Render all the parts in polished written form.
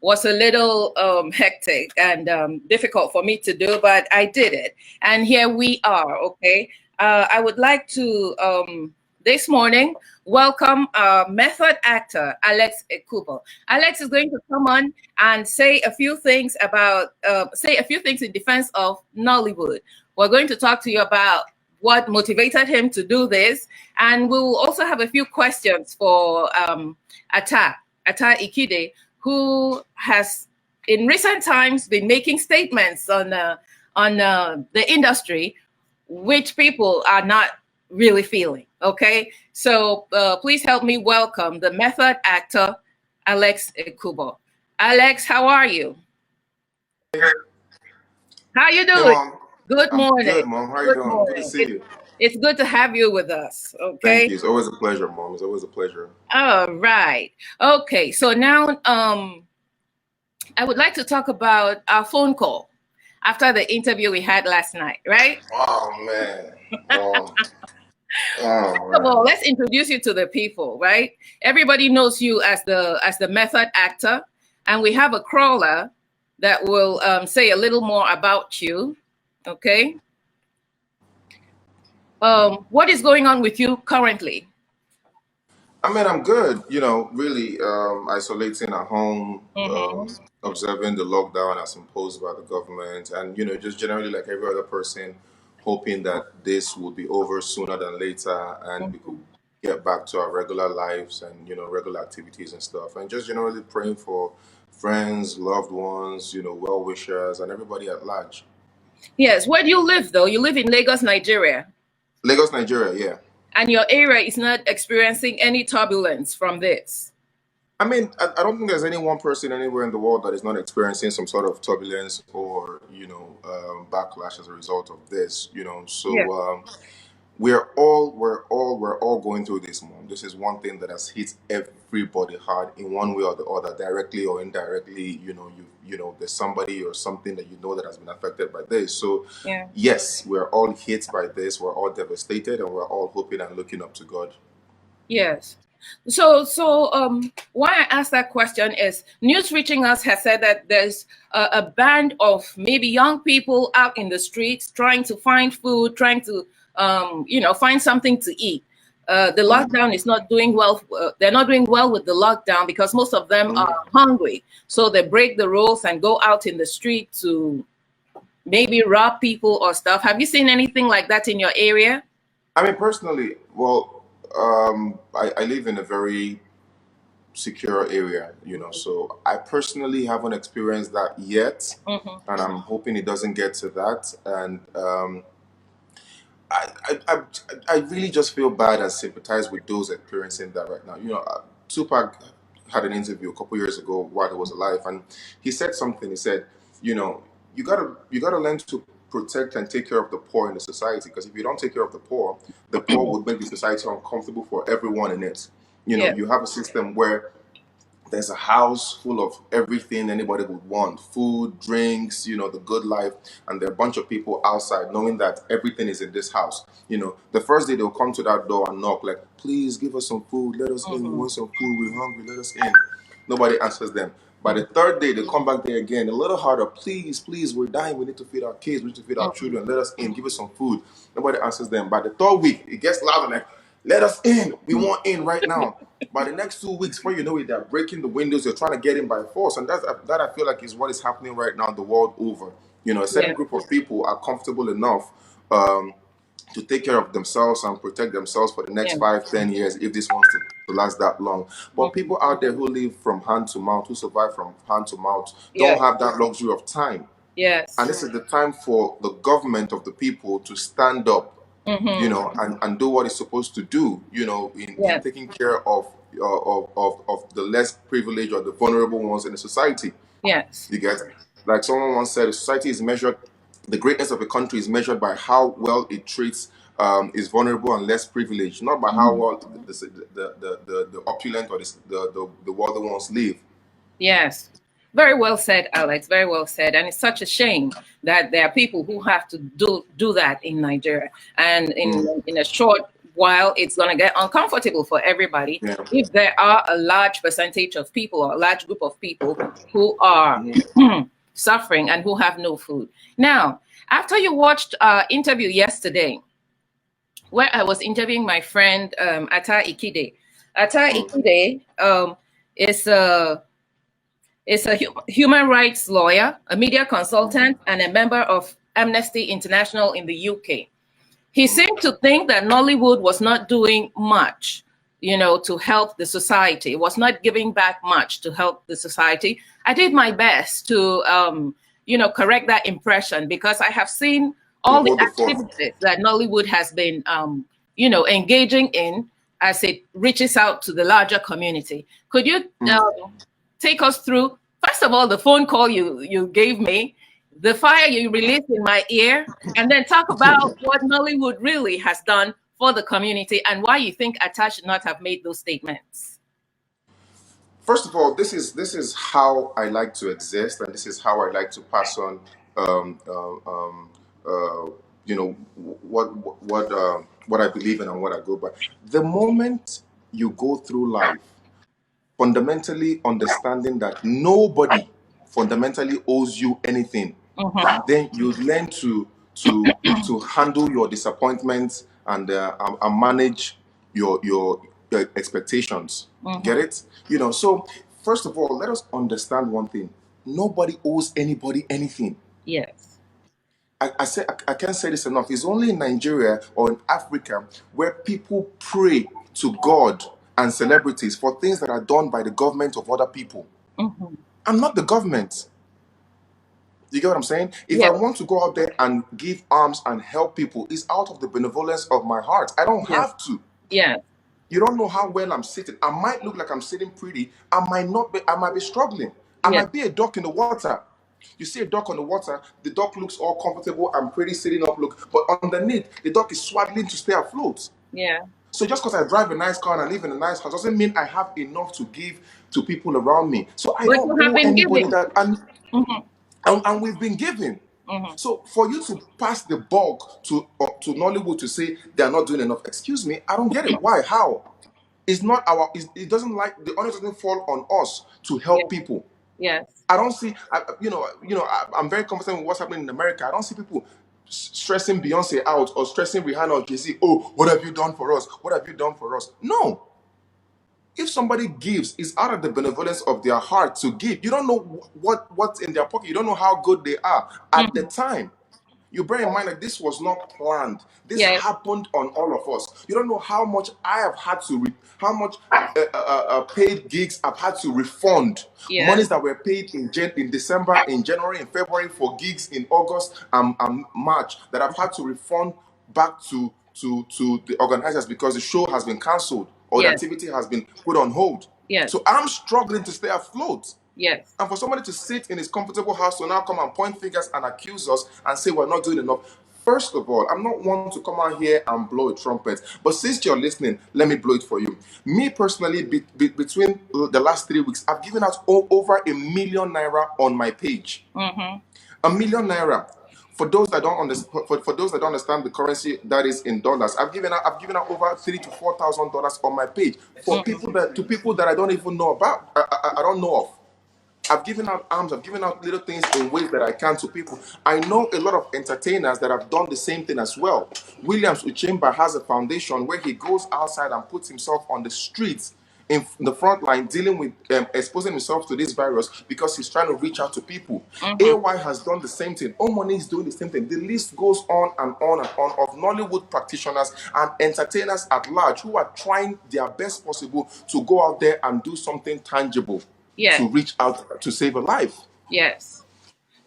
was a little hectic and difficult for me to do, but I did it. And here we are, okay? I would like to, this morning, welcome method actor, Alex Ikkiddeh. Alex is going to come on and say a few things about, in defense of Nollywood. We're going to talk to you about what motivated him to do this. And we'll also have a few questions for Ata Ikkiddeh, who has in recent times been making statements on the industry, which people are not really feeling. Okay, so please help me welcome the method actor, Alex Ikkiddeh. Alex, how are you? How you doing? Hey, Mom. Good morning. Good, Mom. How are you doing? Morning. Good to see you. It's good to have you with us. Okay. Thank you. It's always a pleasure, Mom. It's always a pleasure. All right. Okay. So now, I would like to talk about our phone call after the interview we had last night, right? Oh man. Well, let's introduce you to the people, right? Everybody knows you as the method actor, and we have a crawler that will say a little more about you. Okay. What is going on with you currently? I mean, I'm good. You know, really isolating at home, observing the lockdown as imposed by the government, and just generally like every other person, hoping that this will be over sooner than later, and we could get back to our regular lives and regular activities and stuff, and just generally praying for friends, loved ones, well wishers, and everybody at large. Yes. Where do you live, though? You live in Lagos, Nigeria. Lagos, Nigeria, yeah. And your area is not experiencing any turbulence from this? I mean, I don't think there's any one person anywhere in the world that is not experiencing some sort of turbulence or, backlash as a result of this, So Yeah. we're all going through this, Mom. This is one thing that has hit everybody hard in one way or the other, directly or indirectly. There's somebody or something that that has been affected by this. So Yeah. yes, we're all hit by this. We're all devastated, and we're all hoping and looking up to God. Yes. So why I asked that question is news reaching us has said that there's a band of maybe young people out in the streets trying to find food, trying to find something to eat. The lockdown is not doing well. They're not doing well with the lockdown because most of them are hungry. So they break the rules and go out in the street to maybe rob people or stuff. Have you seen anything like that in your area? I mean, personally, well, I live in a very secure area, so I personally haven't experienced that yet, and I'm hoping it doesn't get to that. And I really just feel bad and sympathize with those experiencing that right now. Tupac had an interview a couple years ago while he was alive, and he said something. He said, you gotta learn to protect and take care of the poor in the society, because if you don't take care of the poor would make the society uncomfortable for everyone in it. You have a system where there's a house full of everything anybody would want: food, drinks, the good life, and there are a bunch of people outside knowing that everything is in this house. The first day they'll come to that door and knock like, please give us some food, let us in, we want some food, we're hungry, let us in. Nobody answers them. By the third day, they come back there again, a little harder. Please, we're dying. We need to feed our kids. We need to feed our children. Let us in. Give us some food. Nobody answers them. By the third week, it gets louder. Like, let us in. We want in right now. By the next 2 weeks, before you know it, they're breaking the windows. They're trying to get in by force. And that I feel like is what is happening right now the world over. A certain group of people are comfortable enough to take care of themselves and protect themselves for the next 5-10 years if this wants to last that long. But people out there who live from hand to mouth, who survive from hand to mouth, don't have that luxury of time. Yes. And this is the time for the government of the people to stand up, and do what it's supposed to do, in taking care of the less privileged or the vulnerable ones in the society. Yes. You get it? Like someone once said, society is measured. The greatness of a country is measured by how well it treats is vulnerable and less privileged, not by how well the opulent or the wealthy ones live. Yes. Very well said, Alex. Very well said. And it's such a shame that there are people who have to do that in Nigeria. And in a short while it's going to get uncomfortable for everybody Yeah. if there are a large percentage of people or a large group of people who are suffering and who have no food. Now, after you watched our interview yesterday, where I was interviewing my friend Ata Ikkiddeh. Ata Ikkiddeh is a human rights lawyer, a media consultant, and a member of Amnesty International in the UK. He seemed to think that Nollywood was not doing much, to help the society. It was not giving back much to help the society. I did my best to, correct that impression, because I have seen all the activities that Nollywood has been, engaging in as it reaches out to the larger community. Could you take us through, first of all, the phone call you gave me, the fire you released in my ear, and then talk about what Nollywood really has done for the community and why you think Ata should not have made those statements? First of all, this is how I like to exist, and this is how I like to pass on, um, uh, um, what I believe in and what I go by. The moment you go through life fundamentally understanding that nobody fundamentally owes you anything, then you learn to handle your disappointments and manage your expectations. Get it? So first of all, let us understand one thing: nobody owes anybody anything. Yes. I can't say this enough. It's only in Nigeria or in Africa where people pray to God and celebrities for things that are done by the government of other people. I'm not the government. You get what I'm saying? If I Yes. want to go out there and give arms and help people, it's out of the benevolence of my heart. I don't Yes. have to. Yes. You don't know how well I'm sitting. I might look like I'm sitting pretty. I might not be. I might be struggling. I Yes. might be a duck in the water. You see a duck on the water, the duck looks all comfortable and pretty sitting up, but underneath, the duck is swaggling to stay afloat. Yeah. So just because I drive a nice car and I live in a nice house doesn't mean I have enough to give to people around me. So I But don't you have owe been anybody giving. that, and we've been given. So for you to pass the bulk to Nollywood to say they are not doing enough, excuse me, I don't get it. Why? How? It's not it doesn't, like, the honor doesn't fall on us to help Yes. people. Yes. I don't see, I'm very comfortable with what's happening in America. I don't see people stressing Beyonce out or stressing Rihanna or Jay-Z. Oh, what have you done for us? What have you done for us? No. If somebody gives, it's out of the benevolence of their heart to give. You don't know what's in their pocket. You don't know how good they are at the time. You bear in mind that this was not planned. This Yes. happened on all of us. You don't know how much I have had to, how much paid gigs I've had to refund. Yeah. Monies that were paid in December, in January, in February for gigs in August and March that I've had to refund back to the organizers because the show has been cancelled or the Yes. activity has been put on hold. Yes. So I'm struggling to stay afloat. Yes. And for somebody to sit in his comfortable house to now come and point fingers and accuse us and say we're not doing enough. First of all, I'm not one to come out here and blow a trumpet. But since you're listening, let me blow it for you. Me personally, between the last 3 weeks, I've given out over ₦1 million on my page. ₦1 million. For those that don't understand, for those that don't understand the currency that is in dollars, I've given out over $3,000 to $4,000 on my page for people that I don't even know about. I don't know of. I've given out arms, I've given out little things in ways that I can to people. I know a lot of entertainers that have done the same thing as well. Williams Uchemba has a foundation where he goes outside and puts himself on the streets in the front line dealing with exposing himself to this virus because he's trying to reach out to people. AY has done the same thing. Omoni is doing the same thing. The list goes on and on and on of Nollywood practitioners and entertainers at large who are trying their best possible to go out there and do something tangible Yes. to reach out to save a life. Yes.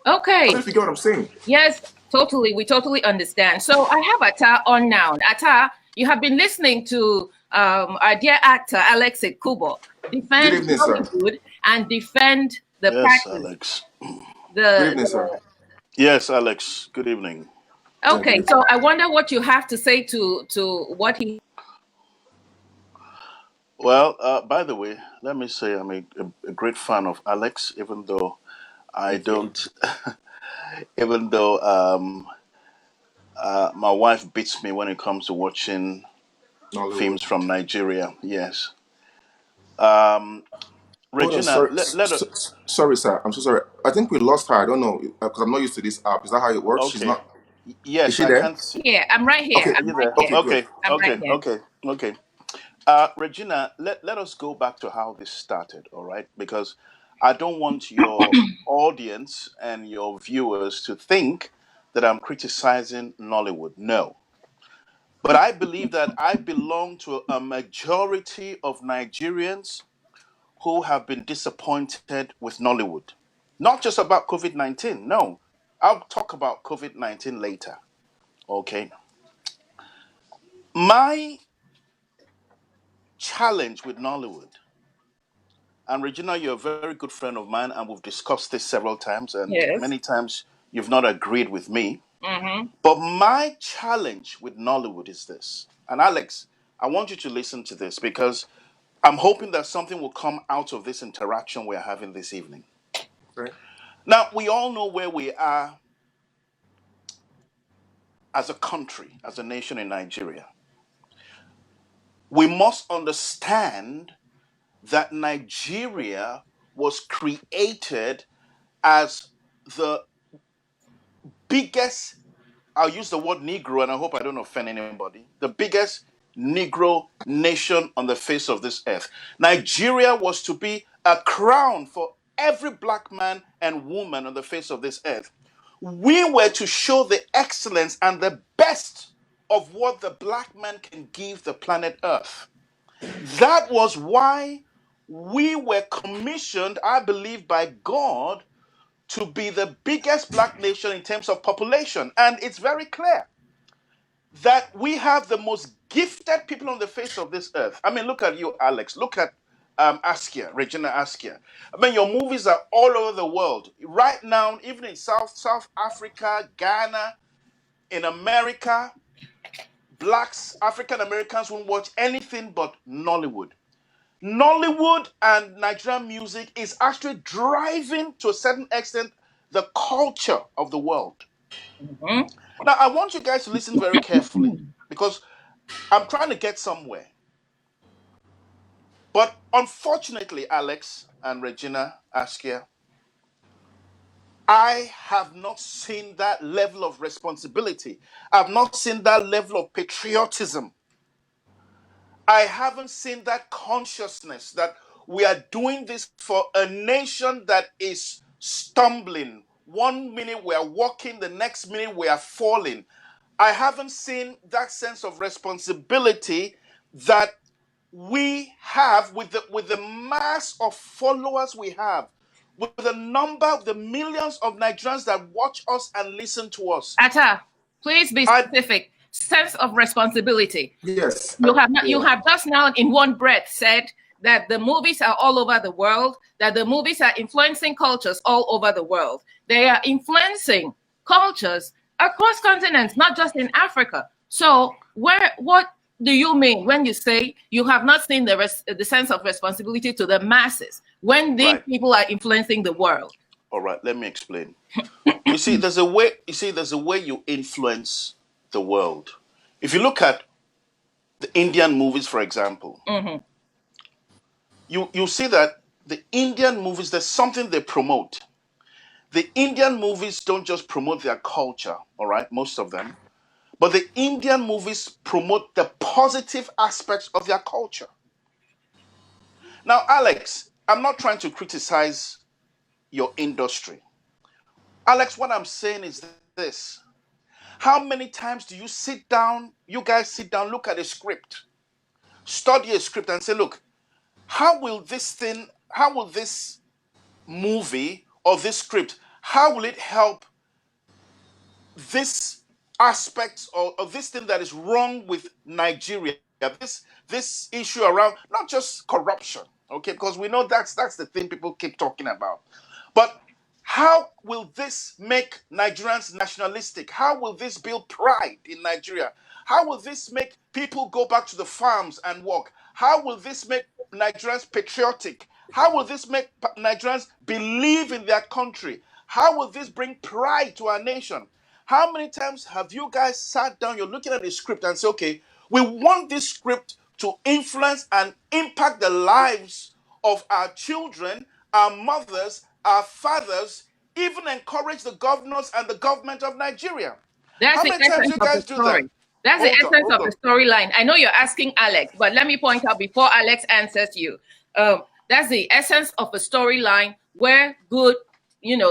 I Okay. don't know if you get what I'm saying. Yes, totally. We totally understand. So I have Ata on now. Ata, you have been listening to our dear actor Alex Ikkiddeh Good defend evening, sir. Nollywood and defend the Yes, practice. Alex. Good evening, sir. Yes, Alex. Good evening. Okay, so I wonder what you have to say to what he. Well, by the way, let me say I'm a great fan of Alex, even though I don't, even though my wife beats me when it comes to watching Nollywood. films from Nigeria. Yes. Um, Hold on, Regina, sorry, sorry, sir. I'm so sorry. I think we lost her. I don't know because I'm not used to this app. Is that how it works? She's okay. not. Is Yes, she I there? can't see. Here, I'm right here. Okay, Are I'm you right there? here. okay, good. Okay, I'm right okay, here. okay, okay. Regina, let us go back to how this started, all right? Because I don't want your audience and your viewers to think that I'm criticizing Nollywood. No. But I believe that I belong to a majority of Nigerians who have been disappointed with Nollywood. Not just about COVID 19, no. I'll talk about COVID 19 later, okay? My challenge with Nollywood, and Regina, you're a very good friend of mine, and we've discussed this several times, and Yes. many times you've not agreed with me. Mm-hmm. But my challenge with Nollywood is this. And Alex, I want you to listen to this because I'm hoping that something will come out of this interaction we're having this evening. Okay. Now, we all know where we are as a country, as a nation in Nigeria. We must understand that Nigeria was created as the biggest, I'll use the word Negro, and I hope I don't offend anybody, the biggest Negro nation on the face of this earth. Nigeria was to be a crown for every black man and woman on the face of this earth. We were to show the excellence and the best of what the black man can give the planet Earth. That was why we were commissioned, I believe, by God to be the biggest black nation in terms of population. And it's very clear that we have the most gifted people on the face of this earth. I mean, look at you, Alex. Look at Askia, Regina Askia. I mean, your movies are all over the world. Right now, even in South Africa, Ghana, in America, blacks, African Americans won't watch anything but Nollywood. Nollywood and Nigerian music is actually driving, to a certain extent, the culture of the world. Mm-hmm. Now, I want you guys to listen very carefully because I'm trying to get somewhere. But unfortunately, Alex and Regina Askia, I have not seen that level of responsibility. I've not seen that level of patriotism. I haven't seen that consciousness that we are doing this for a nation that is stumbling. One minute we are walking, the next minute we are falling. I haven't seen that sense of responsibility that we have with the mass of followers we have, with the number of the millions of Nigerians that watch us and listen to us. Atta, please be I specific. Sense of responsibility. Yes. You Yeah. have just now in one breath said that the movies are all over the world, that the movies are influencing cultures all over the world. They are influencing cultures across continents, not just in Africa. So what do you mean when you say you have not seen the sense of responsibility to the masses when these right. people are influencing the world? All right, let me explain. You see, there's a way you influence the world. If you look at the Indian movies, for example, Mm-hmm. you see that the Indian movies, there's something they promote. The Indian movies don't just promote their culture, all right, most of them, but the Indian movies promote the positive aspects of their culture. Now, Alex, I'm not trying to criticize your industry. Alex, what I'm saying is this. How many times do you sit down, you guys sit down, look at a script, study a script and say, look, how will this movie or this script, how will it help this aspect or this thing that is wrong with Nigeria, this issue around not just corruption, okay, because we know that's the thing people keep talking about, but how will this make Nigerians nationalistic? How will this build pride in Nigeria? How will this make people go back to the farms and work? How will this make Nigerians patriotic? How will this make Nigerians believe in their country? How will this bring pride to our nation? How many times have you guys sat down, you're looking at the script and say, okay, We want this script to influence and impact the lives of our children, our mothers, our fathers, even encourage the governors and the government of Nigeria. That's How the many times essence do you of the guys do that? story. That's the Hold on, essence hold of the on. storyline. I know you're asking Alex, but let me point out before Alex answers you. That's the essence of a storyline where good,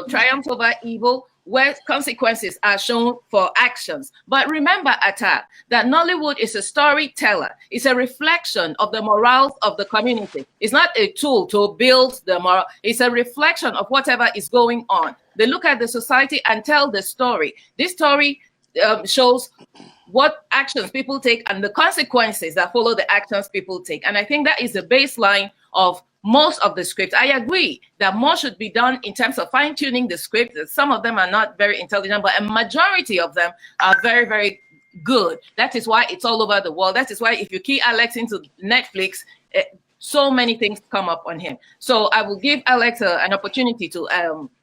triumphs over evil, where consequences are shown for actions. But remember, Atta, that Nollywood is a storyteller. It's a reflection of the morals of the community. It's not a tool to build the moral. It's a reflection of whatever is going on. They look at the society and tell the story. This story shows what actions people take and the consequences that follow the actions people take. And I think that is the baseline of most of the scripts. I agree that more should be done in terms of fine-tuning the script. Some of them are not very intelligent, but a majority of them are very, very good. That is why it's all over the world. That is why if you key Alex into Netflix, so many things come up on him. So I will give Alex an opportunity to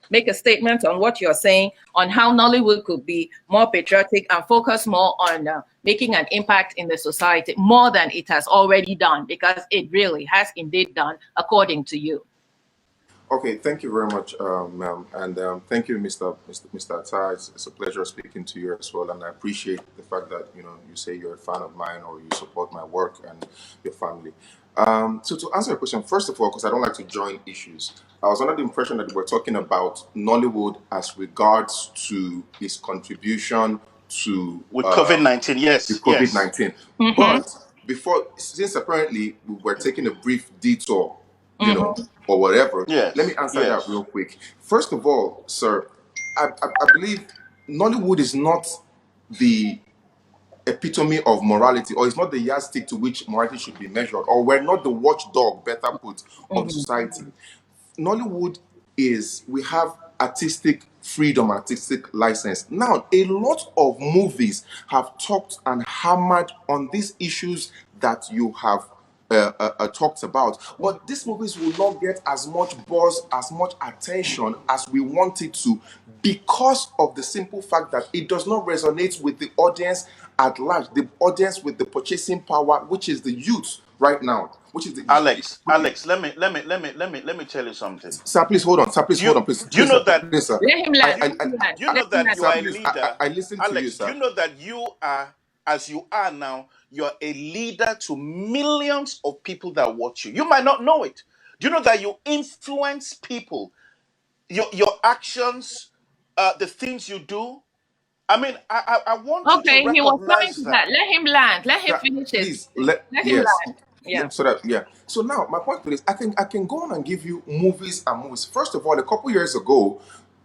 make a statement on what you're saying on how Nollywood could be more patriotic and focus more on making an impact in the society more than it has already done, because it really has indeed done, according to you. Okay, thank you very much, ma'am, and thank you, Mr. Ata. It's a pleasure speaking to you as well, and I appreciate the fact that you say you're a fan of mine or you support my work and your family. So to answer your question, first of all, because I don't like to join issues, I was under the impression that we're talking about Nollywood as regards to its contribution to With COVID-19, the yes, yes. COVID-19. But before, since apparently we were taking a brief detour, or whatever, let me Yes, answer that yes. real quick. First of all, sir, I believe Nollywood is not the epitome of morality, or it's not the yardstick to which morality should be measured, or we're not the watchdog, better put, of the society. Nollywood is, we have artistic freedom, artistic license. Now, a lot of movies have talked and hammered on these issues that you have talked about, but these movies will not get as much buzz, as much attention as we want it to, because of the simple fact that it does not resonate with the audience at large, the audience with the purchasing power, which is the youth right now, which is the Alex, let me tell you something. Sir, please hold on. Sir, please Do you hold on. Please, do you please, sir. know that Please, sir. Let him I, land. I, Let I, him land. do you Let know him that land. you sir, are a please. leader? I listen to you, Alex, do sir. you know that you are, as you are now, you're a leader to millions of people that watch you? You might not know it. Do you know that you influence people? Your actions, the things you do. I mean, I want you to Okay, he was coming recognize to that. that. Let him land. Let him Sir, finish his. please Let him yes. land. Yeah, Yeah. so that yeah. So now my point to this, I can go on and give you movies and movies. First of all, a couple years ago,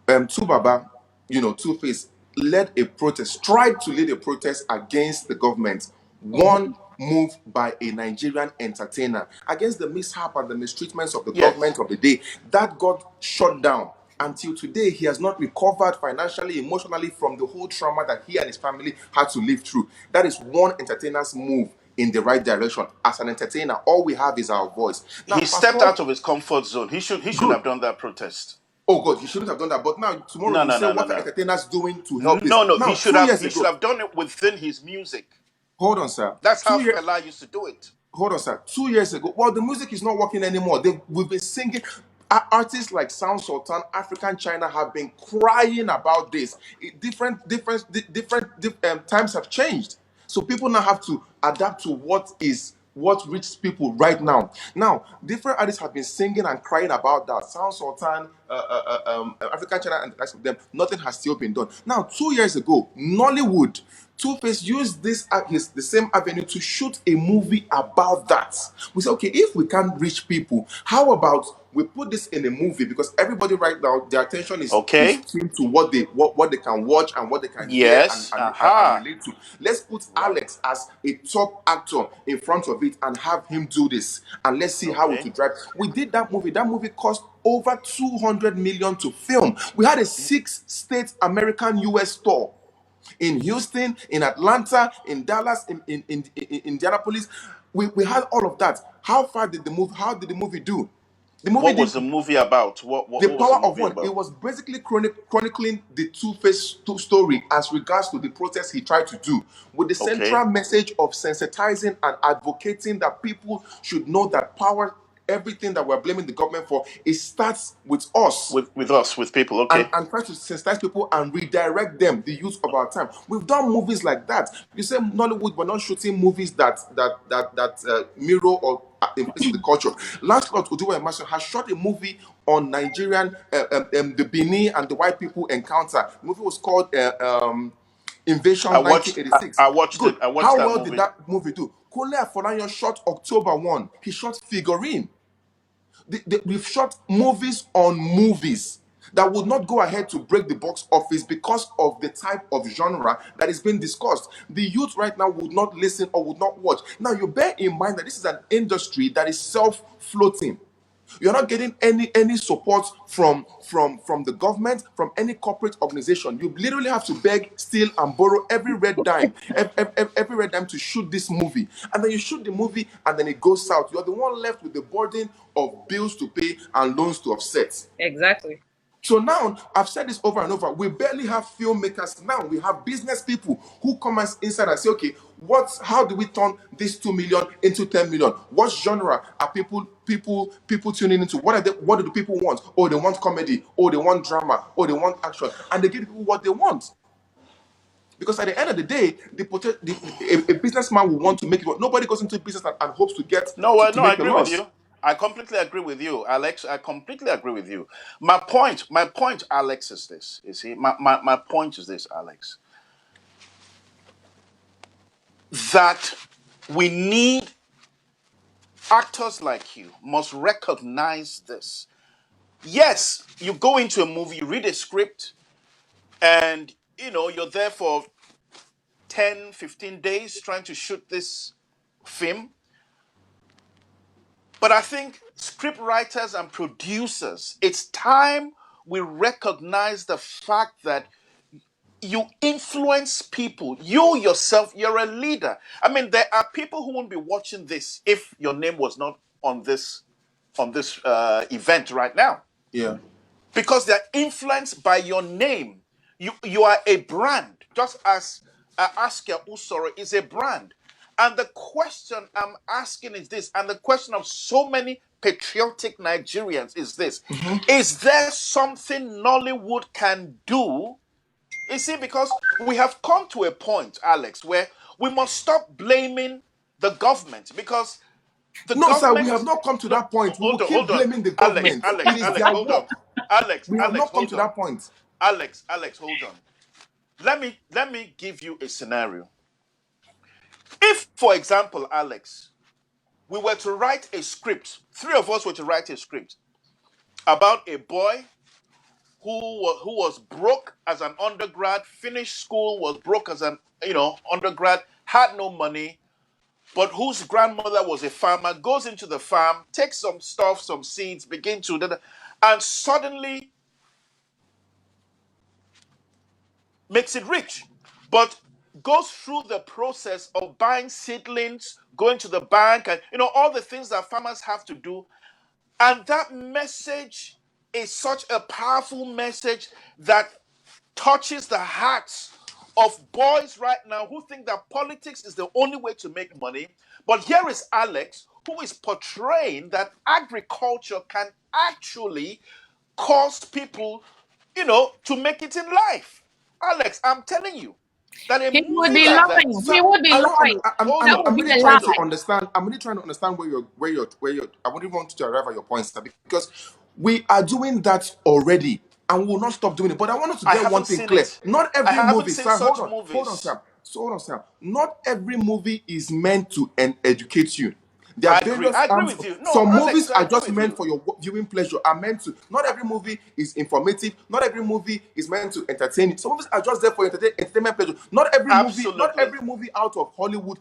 Tubaba, Two Face led a protest, tried to lead a protest against the government. One move by a Nigerian entertainer against the mishap and the mistreatments of the Yes. government of the day that got shut down. Until today, he has not recovered financially, emotionally from the whole trauma that he and his family had to live through. That is one entertainer's move in the right direction. As an entertainer, all we have is our voice. Now, He fast stepped forward, out of his comfort zone. He shouldn't good. have done that protest. Oh God, you shouldn't have done that. But now tomorrow No, you no, say no, no, what are no. entertainers doing to help this? No, no. He Now, should two have years he should ago, have done it within his music. hold on, sir. That's how 2 years, Fela used to do it. hold on, sir. 2 years ago, well, the music is not working anymore. We've been singing. Artists like Sound Sultan, African China have been crying about this. Times have changed, so people now have to adapt to what reaches people right now. Now, different artists have been singing and crying about that. Sound Sultan, African China, and the rest of them. Nothing has still been done. Now, 2 years ago, Nollywood. Two-Face used the same avenue to shoot a movie about that. We said, okay, if we can't reach people, how about we put this in a movie? Because everybody right now, their attention is Okay. tuned to what they can watch and what they can hear and, Yes. and, and, and Aha. relate to. Let's put Right. Alex as a top actor in front of it and have him do this. And let's see how it Okay. will drive. We did that movie. That movie cost over 200 million to film. We had a 6-state American US tour in Houston, in Atlanta, in Dallas, in Indianapolis. We had all of that. How did the movie do? The movie What was did the movie about? What the was the power of movie one. It about? was basically chronicling the two-faced story as regards to the protest he tried to do, with the Okay. central message of sensitizing and advocating that people should know that power, everything that we're blaming the government for, it starts with us. With us, with people. And, Okay. and try to sensitize people and redirect them, the youth of our time. We've done movies like that. You say Nollywood, we're not shooting movies that mirror or implicit the culture. Lancelot Oduwa Emerson has shot a movie on Nigerian, the Benin and the white people encounter. The movie was called I Invasion watched. 1986. I watched Good. it. I watched How that well did movie. that movie do? Kunle Afolayan shot October 1. He shot Figurine. We've shot movies on movies that would not go ahead to break the box office because of the type of genre that is being discussed. The youth right now would not listen or would not watch. Now, you bear in mind that this is an industry that is self-floating. You're not getting any support from the government, from any corporate organization. You literally have to beg, steal, and borrow every red dime to shoot this movie. And then you shoot the movie, and then it goes south. You're the one left with the burden of bills to pay and loans to offset. Exactly. So now, I've said this over and over, we barely have filmmakers now. We have business people who come inside and say, okay, how do we turn this 2 million into 10 million? What genre are people tuning into? What do the people want? Oh, they want comedy. Oh, they want drama. Oh, they want action. And they give people what they want. Because at the end of the day, a businessman will want to make it. Nobody goes into business and hopes to get No, to no, I make a agree with loss. you. I completely agree with you, Alex. I completely agree with you. My point, Alex, is this. You see, my point is this, Alex. That we need actors like you must recognize this. Yes, you go into a movie, you read a script, and you're there for 10, 15 days trying to shoot this film. But I think script writers and producers, it's time we recognize the fact that you influence people. You yourself, you're a leader. I mean, there are people who won't be watching this if your name was not on this event right now, Yeah. because they're influenced by your name. You are a brand, just as Askia Usoro is a brand. And the question I'm asking is this, and the question of so many patriotic Nigerians is this: is there something Nollywood can do? You see, because we have come to a point, Alex, where we must stop blaming the government, because the No, sir, we government. have not come to No, that point. We will keep hold on, blaming the Alex, government. Alex, It is Alex, their hold on, work. Alex, We have Alex, not come hold to on, that point. Alex, hold on. Let me give you a scenario. If, for example, Alex, we were to write a script, three of us were to write a script about a boy who was broke as an undergrad, finished school, was broke as an undergrad, had no money, but whose grandmother was a farmer, goes into the farm, takes some stuff, some seeds, and suddenly makes it rich, but goes through the process of buying seedlings, going to the bank, and all the things that farmers have to do. And that message is such a powerful message that touches the hearts of boys right now who think that politics is the only way to make money. But here is Alex, who is portraying that agriculture can actually cause people, to make it in life. Alex, I'm telling you that a He would movie be like that. lying. Sir, He would be I don't. lying. Hold That on, would I'm be really a trying to lie. understand. I'm really trying to understand where you're. I wouldn't want to arrive at your point, sir, because we are doing that already, and we will not stop doing it. But I want us to I get one haven't thing seen clear. it. Not I every haven't movie, seen sir. such Hold on, movies. sir. So hold on, sir. Not every movie is meant to educate you. There are I agree. various I agree arms. with you. No, Some movies Alex, I are agree just with meant you. for your viewing pleasure. Are meant to. Not every movie is informative. Not every movie is meant to entertain you. Some movies are just there for entertainment pleasure. Not Absolutely. every movie out of Hollywood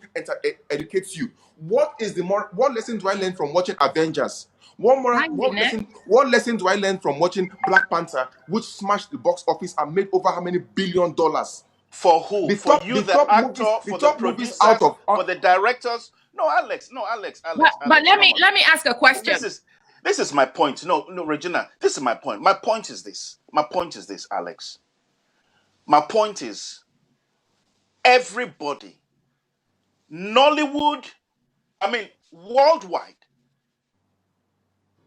educates you. What lesson do I learn from watching Avengers? What lesson do I learn from watching Black Panther, which smashed the box office and made over how many $1 billion? For who? The For top, you, the the top movies, actor, the for the top movies out producers, of for the directors? No, Alex. No, Alex. But Alex. let Come me on. let me ask a This question. is This is my point. No, Regina, this is my point. My point is this. My point is this, Alex. My point is everybody, Nollywood, I mean, worldwide,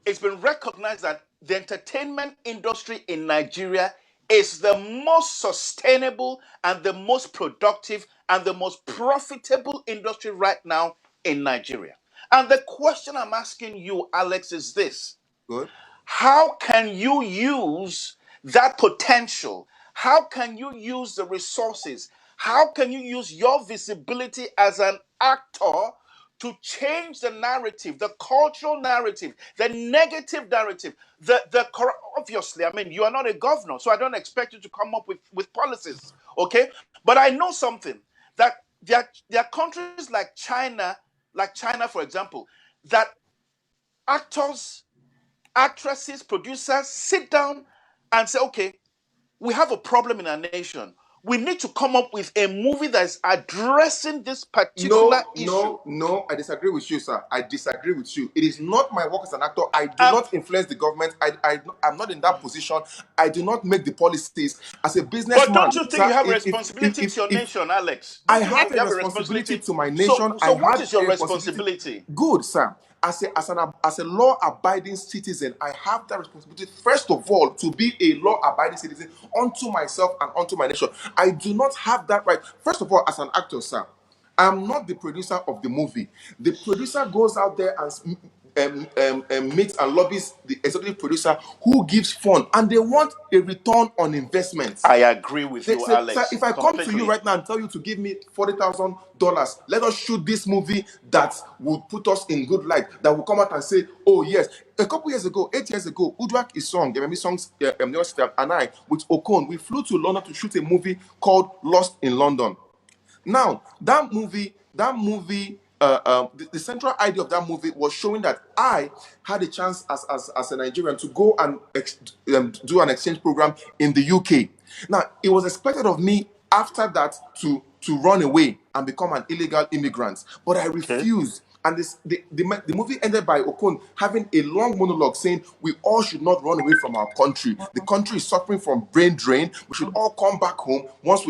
it's been recognized that the entertainment industry in Nigeria is the most sustainable and the most productive and the most profitable industry right now in Nigeria. And the question I'm asking you, Alex, is this. Good. How can you use that potential? How can you use the resources? How can you use your visibility as an actor to change the narrative, the cultural narrative, the negative narrative, obviously, I mean, you are not a governor, so I don't expect you to come up with policies, okay? But I know something, that there are countries like China, for example, that actors, actresses, producers sit down and say, okay, we have a problem in our nation. We need to come up with a movie that is addressing this particular No, issue. no, no. I disagree with you, sir. I disagree with you. It is not my work as an actor. I do Um, not influence the government. I'm not in that position. I do not make the policies. As a but businessman, don't you think you sir, have a responsibility to your if nation, Alex? I Don't you have think a you have a responsibility responsibility? to my So, nation. I so what have is your a responsibility. responsibility? Good, sir. As a law-abiding citizen, I have that responsibility, first of all, to be a law-abiding citizen unto myself and unto my nation. I do not have that right. First of all, as an actor, sir, I'm not the producer of the movie. The producer goes out there and meets and lobbies the executive producer who gives fund, and they want a return on investment. I agree with They you, say, sir, Alex, if I come to you completely. right now and tell you to give me $40,000, let us shoot this movie that would put us in good light, that will come out and say, oh, yes. A couple years ago, 8 years ago, Udrak Isong, Yememi Songs, and I, with Okon, we flew to London to shoot a movie called Lost in London. Now, the central idea of that movie was showing that I had a chance as a Nigerian to go and do an exchange program in the UK. Now, it was expected of me after that to run away and become an illegal immigrant, but I Okay. refused. And the movie ended by Okon having a long monologue saying we all should not run away from our country. The country is suffering from brain drain. We should all come back home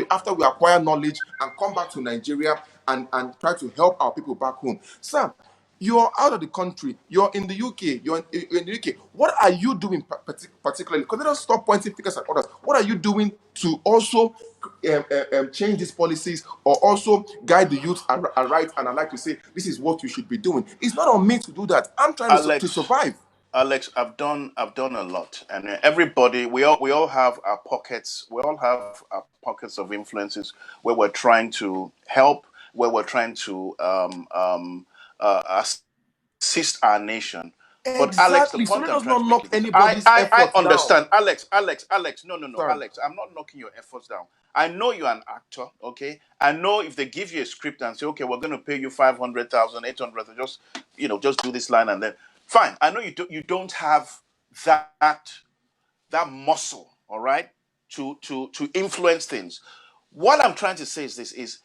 after we acquire knowledge and come back to Nigeria and try to help our people back home. Sir, you're out of the country. You're in the UK. You're in the UK. What are you doing particularly? Because they don't stop pointing fingers at others. What are you doing to also change these policies or also guide the youth aright and alike to say this is what you should be doing? It's not on me to do that. I'm trying to Alex, survive. Alex, I've done a lot, and everybody, we all have our pockets. We all have our pockets of influences where we're trying to help, where we're trying to assist our nation. But Alex, the Exactly. So point let I'm us trying not to make knock is this: anybody's I efforts down, understand, Alex. No, sir. Alex, I'm not knocking your efforts down. I know you're an actor, okay? I know if they give you a script and say, okay, we're going to pay you 500,000, 800,000, just do this line and then fine. I know you don't have that that muscle, all right, to influence things. What I'm trying to say is this: is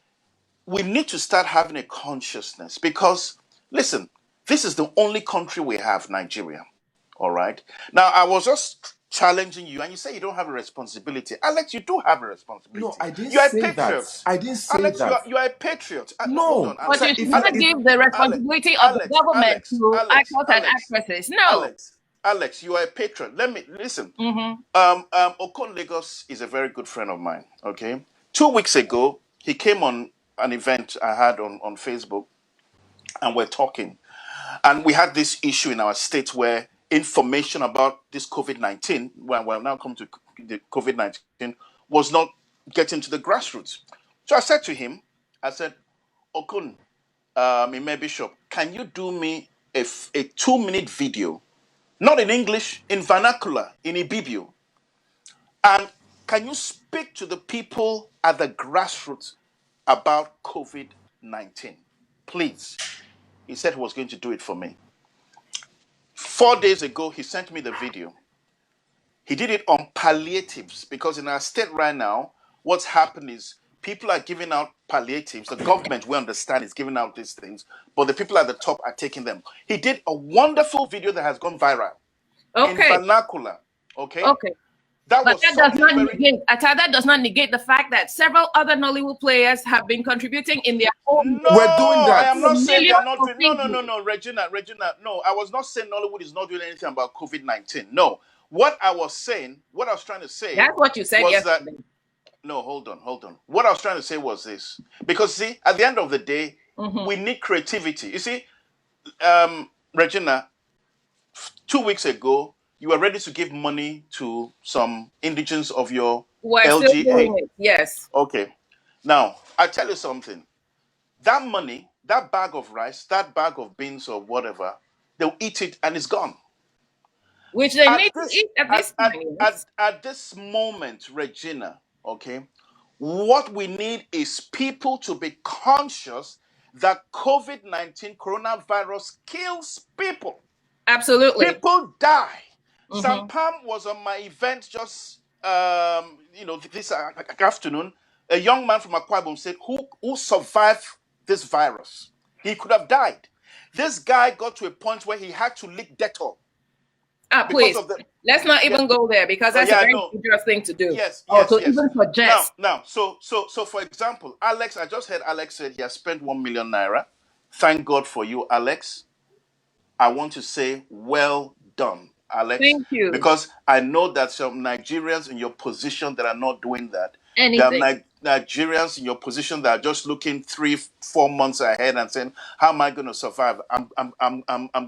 we need to start having a consciousness because listen, this is the only country we have, Nigeria. All right. Now I was just challenging you, and you say you don't have a responsibility. Alex, you do have a No, responsibility. I didn't You are a say that. patriot. I didn't say Alex, you that. are you are a patriot. Hold No, on, But Alex. sir. you should If you not Alex, if give the Alex, responsibility of the Alex, government Alex, to Alex, actors and Alex, actresses. No. Alex, Alex, you are a patriot. Let me listen. Mm-hmm. Okon Lagos is a very good friend of mine. Okay, 2 weeks ago he came on an event I had on Facebook, and we're talking, and we had this issue in our state where information about this COVID-19, when we're now come to the COVID-19, was not getting to the grassroots. So I said to him, I said, Okun, Ime Bishop, can you do me a 2 minute video, not in English, in vernacular, in Ibibio, and can you speak to the people at the grassroots about COVID 19? Please. He said he was going to do it for me. 4 days ago, he sent me the video. He did it on palliatives because in our state right now, what's happened is people are giving out palliatives. The government, we understand, is giving out these things, but the people at the top are taking them. He did a wonderful video that has gone viral in Okay. vernacular. Okay, Okay. that But was that does something not very. negate, Ata, that does not negate the fact that several other Nollywood players have been contributing in their own No, way We're doing I that. am to not saying they are millions not of doing. No, no, no, people. no, Regina. No, I was not saying Nollywood is not doing anything about COVID-19. No, what I was saying, what I was trying to say That's what you said was that. yesterday. No, hold on. What I was trying to say was this, because see, at the end of the day, Mm-hmm. we need creativity. You see, Regina, 2 weeks ago, you were ready to give money to some indigents of your We're still LGA. doing it. Yes. Okay. Now, I tell you something. That money, that bag of rice, that bag of beans or whatever, they'll eat it and it's gone. Which they At need to this eat at at this at time, at, yes. at this moment, Regina, okay, what we need is people to be conscious that COVID-19 coronavirus kills people. Absolutely. People die. Sam Mm-hmm. Pam was on my event just this afternoon. A young man from Akwa Ibom said, "Who survived this virus? He could have died." This guy got to a point where he had to lick Dettol because Please, of the. let's not Yeah. even go there because Oh that's a yeah, very no. dangerous thing to do. Yes, Or yes, to yes. even Now, suggest. so for example, Alex, I just heard Alex said he has spent 1 million naira. Thank God for you, Alex. I want to say well done, Alex, Thank you. because I know that some Nigerians in your position that are not doing that. There are Anything. Nigerians in your position that are just looking 3, 4 months ahead and saying, "How am I going to survive? I'm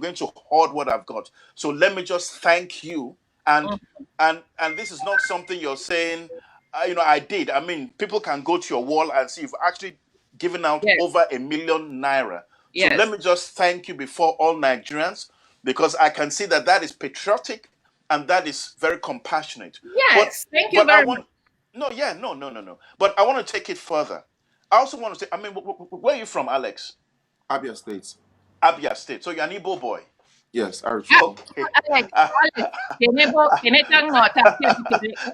going to hoard what I've got." So let me just thank you, and Mm. and this is not something you're saying. I did. I mean, people can go to your wall and see you've actually given out Yes. over 1 million naira. So let Yes. me just thank you before all Nigerians, because I can see that that is patriotic and that is very compassionate. But Yes. Thank you but I very much. want no, yeah, no. But I want to take it further. I also want to say, I mean, where are you from, Alex? Abia State. Abia State. So you're an Igbo boy. Yes, Irish Ah, people. Okay. Alex, Alex, Kenetang Nota,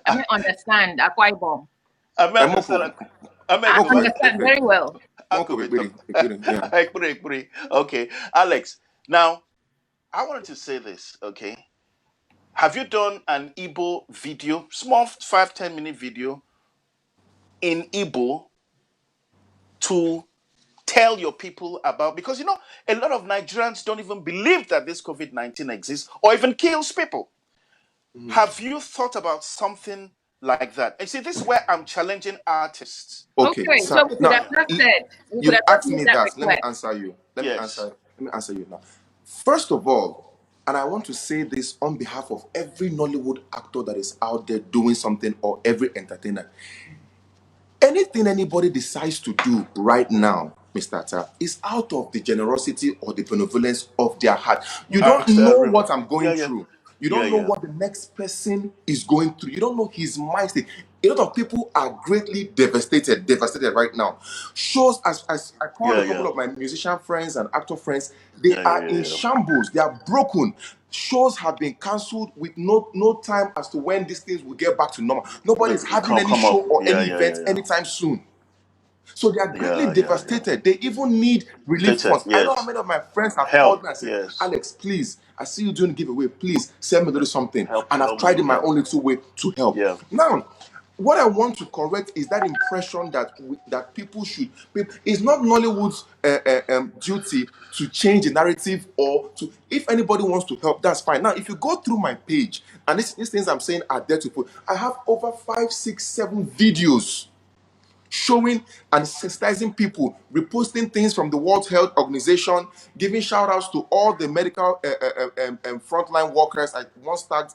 I may understand Akwa Ibom. I may Emoko, understand. I may I go Emoko, back. understand very well. Emoko, yeah. Okay, Alex. Now, I wanted to say this, okay? Have you done an Igbo video, small 5-10 minute video in Igbo to tell your people about? Because a lot of Nigerians don't even believe that this COVID-19 exists or even kills people. Mhm. Have you thought about something like that? And see, this is where I'm challenging artists. Okay, Okay, sir. so we could Now have just said, we could you've have just asked made me that that. Let me request. answer you. Yes. Let me answer you now. First of all, and I want to say this on behalf of every Nollywood actor that is out there doing something, or every entertainer. Anything anybody decides to do right now, Mr. Ata, is out of the generosity or the benevolence of their heart. You don't I know agree. what I'm Yeah, going yeah. through. You Yeah, don't know yeah. what the next person is going through. You don't know his mindset. A lot of people are greatly devastated right now. Shows, as I called Yeah, a couple yeah. of my musician friends and actor friends, they Yeah, yeah, are yeah, in yeah. shambles. They are broken. Shows have been cancelled with no time as to when these things will get back to normal. Nobody is having any Come show up. or Yeah, any yeah, event yeah, yeah. anytime soon. So they are greatly Yeah. devastated. They even need relief Stated, funds. I know how yes. many of my friends have Help, called me and said, yes. Alex, please, I see you doing giveaway. Please send me a little something. And I've Help tried me. in my Yeah. own little way to help. Yeah. Now, what I want to correct is that impression that people should. It's not Nollywood's duty to change the narrative, or to. If anybody wants to help, that's fine. Now, if you go through my page, and these things I'm saying are there to put, I have over 5, 6, 7 videos showing and sensitizing people, reposting things from the World Health Organization, giving shout outs to all the medical frontline workers. I once tagged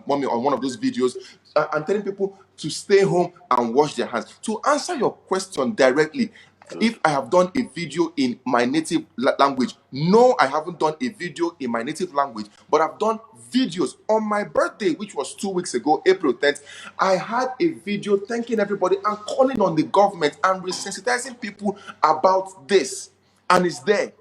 mommy on one of those videos, and telling people to stay home and wash their hands. To answer your question directly, Good. if I have done a video in my native language, no, I haven't done a video in my native language, but I've done videos. On my birthday, which was 2 weeks ago, April 10th, I had a video thanking everybody and calling on the government and resensitizing people about this, and it's there.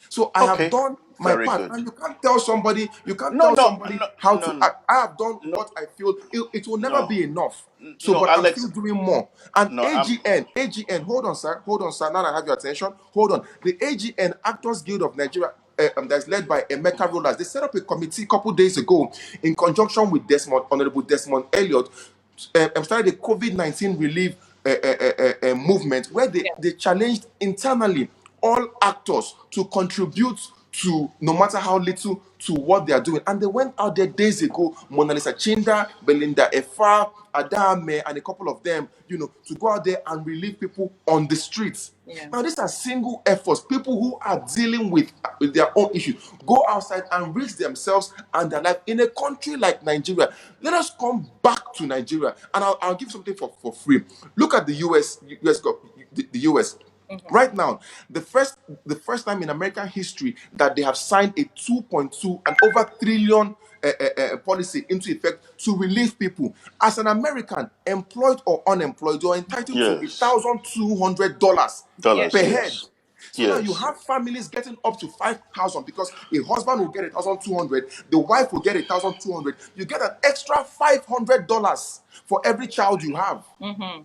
So I have Okay. done my Very part. good. And you can't tell somebody, No, no, no, how to no, act. I have done no, what I feel it will never no, be enough. So, no, but I'm still Alex. doing more. And No, AGN, hold on, sir. Now that I have your attention, hold on. The AGN, Actors Guild of Nigeria, that's led by Emeka Rollers, they set up a committee a couple days ago in conjunction with Honorable Desmond Elliott, started the COVID-19 relief movement, where they challenged internally all actors to contribute to, no matter how little, to what they are doing. And they went out there days ago, Mona Lisa Chinda, Belinda Efa, Adame, and a couple of them, to go out there and relieve people on the streets. Yeah. Now, these are single efforts. People who are dealing with their own issues go outside and risk themselves and their life in a country like Nigeria. Let us come back to Nigeria, and I'll give something for free. Look at the the US. Right now, the first time in American history that they have signed a 2.2 and over trillion policy into effect to relieve people. As an American, employed or unemployed, you're entitled to yes, $1,200 Yes. dollars, per head. yes, So now you yes, have families getting up to 5,000 because a husband will get 1,200, the wife will get 1,200. You get an extra $500 for every child you have. Mm-hmm.